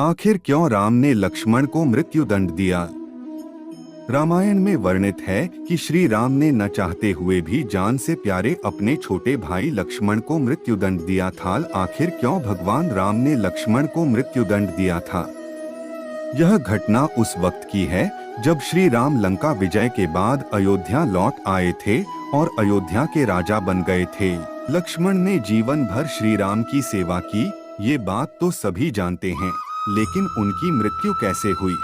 आखिर क्यों राम ने लक्ष्मण को मृत्यु दंड दिया? रामायण में वर्णित है कि श्री राम ने न चाहते हुए भी जान से प्यारे अपने छोटे भाई लक्ष्मण को मृत्यु दंड दिया था। आखिर क्यों भगवान राम ने लक्ष्मण को मृत्यु दंड दिया था? यह घटना उस वक्त की है जब श्री राम लंका विजय के बाद अयोध्या लौट आए थे और अयोध्या के राजा बन गए थे। लक्ष्मण ने जीवन भर श्री राम की सेवा की, ये बात तो सभी जानते हैं, लेकिन उनकी मृत्यु कैसे हुई,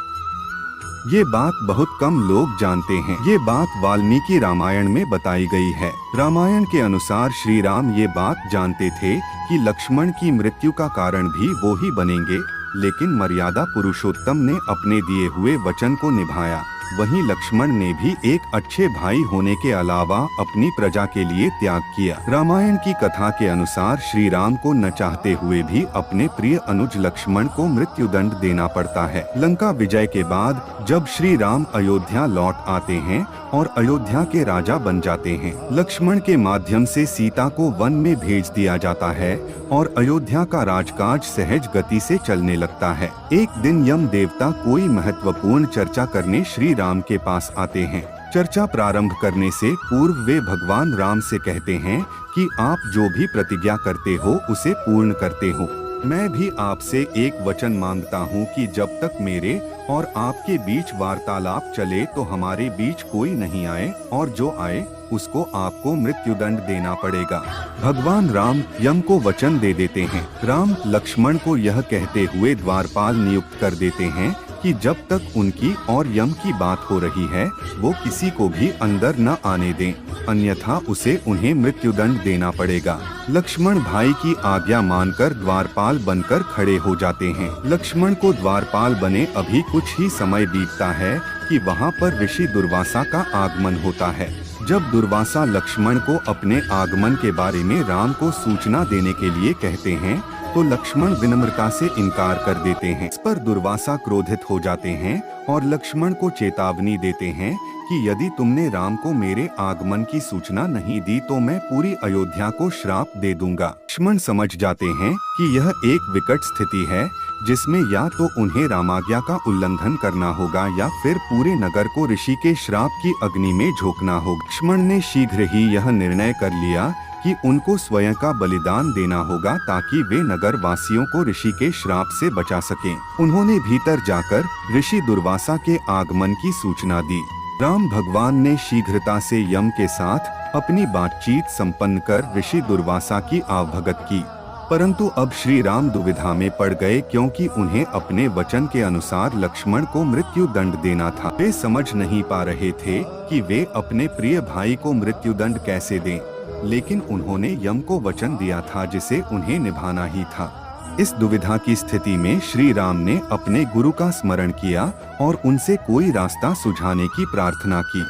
ये बात बहुत कम लोग जानते हैं। ये बात वाल्मीकि रामायण में बताई गई है। रामायण के अनुसार श्री राम ये बात जानते थे कि लक्ष्मण की मृत्यु का कारण भी वो ही बनेंगे, लेकिन मर्यादा पुरुषोत्तम ने अपने दिए हुए वचन को निभाया। वहीं लक्ष्मण ने भी एक अच्छे भाई होने के अलावा अपनी प्रजा के लिए त्याग किया। रामायण की कथा के अनुसार श्री राम को न चाहते हुए भी अपने प्रिय अनुज लक्ष्मण को मृत्यु दंड देना पड़ता है। लंका विजय के बाद जब श्री राम अयोध्या लौट आते हैं और अयोध्या के राजा बन जाते हैं, लक्ष्मण के माध्यम से सीता को वन में भेज दिया जाता है और अयोध्या का राजकाज सहज गति से चलने लगता है। एक दिन यम देवता कोई महत्वपूर्ण चर्चा करने श्री राम के पास आते हैं। चर्चा प्रारंभ करने से पूर्व वे भगवान राम से कहते हैं कि आप जो भी प्रतिज्ञा करते हो उसे पूर्ण करते हो। मैं भी आपसे एक वचन मांगता हूँ कि जब तक मेरे और आपके बीच वार्तालाप चले तो हमारे बीच कोई नहीं आए, और जो आए उसको आपको मृत्युदंड देना पड़ेगा। भगवान राम यम को वचन दे देते हैं। राम लक्ष्मण को यह कहते हुए द्वारपाल नियुक्त कर देते हैं कि जब तक उनकी और यम की बात हो रही है वो किसी को भी अंदर न आने दें, अन्यथा उसे उन्हें मृत्युदंड देना पड़ेगा। लक्ष्मण भाई की आज्ञा मानकर द्वारपाल बनकर खड़े हो जाते हैं। लक्ष्मण को द्वारपाल बने अभी कुछ ही समय बीतता है कि वहाँ पर ऋषि दुर्वासा का आगमन होता है। जब दुर्वासा लक्ष्मण को अपने आगमन के बारे में राम को सूचना देने के लिए कहते हैं तो लक्ष्मण विनम्रता से इनकार कर देते हैं। इस पर दुर्वासा क्रोधित हो जाते हैं और लक्ष्मण को चेतावनी देते हैं कि यदि तुमने राम को मेरे आगमन की सूचना नहीं दी तो मैं पूरी अयोध्या को श्राप दे दूंगा। लक्ष्मण समझ जाते हैं कि यह एक विकट स्थिति है जिसमें या तो उन्हें रामाज्ञा का उल्लंघन करना होगा या फिर पूरे नगर को ऋषि के श्राप की अग्नि में झोंकना होगा। लक्ष्मण ने शीघ्र ही यह निर्णय कर लिया कि उनको स्वयं का बलिदान देना होगा ताकि वे नगर वासियों को ऋषि के श्राप से बचा सकें। उन्होंने भीतर जाकर ऋषि दुर्वासा के आगमन की सूचना दी। राम भगवान ने शीघ्रता से यम के साथ अपनी बातचीत संपन्न कर ऋषि दुर्वासा की आवभगत की, परंतु अब श्री राम दुविधा में पड़ गए क्योंकि उन्हें अपने वचन के अनुसार लक्ष्मण को मृत्यु दंड देना था। वे समझ नहीं पा रहे थे कि वे अपने प्रिय भाई को मृत्यु दंड कैसे दें, लेकिन उन्होंने यम को वचन दिया था जिसे उन्हें निभाना ही था। इस दुविधा की स्थिति में श्री राम ने अपने गुरु का स्मरण किया और उनसे कोई रास्ता सुझाने की प्रार्थना की।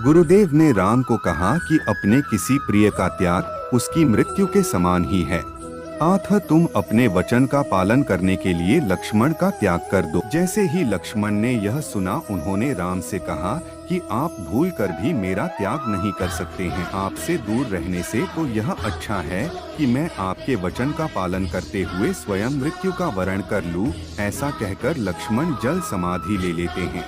गुरुदेव ने राम को कहा कि अपने किसी प्रिय का त्याग उसकी मृत्यु के समान ही है, अतः तुम अपने वचन का पालन करने के लिए लक्ष्मण का त्याग कर दो। जैसे ही लक्ष्मण ने यह सुना उन्होंने राम से कहा कि आप भूल कर भी मेरा त्याग नहीं कर सकते हैं। आपसे दूर रहने से तो यह अच्छा है कि मैं आपके वचन का पालन करते हुए स्वयं मृत्यु का वरण कर लूं। ऐसा कहकर लक्ष्मण जल समाधि ले लेते हैं।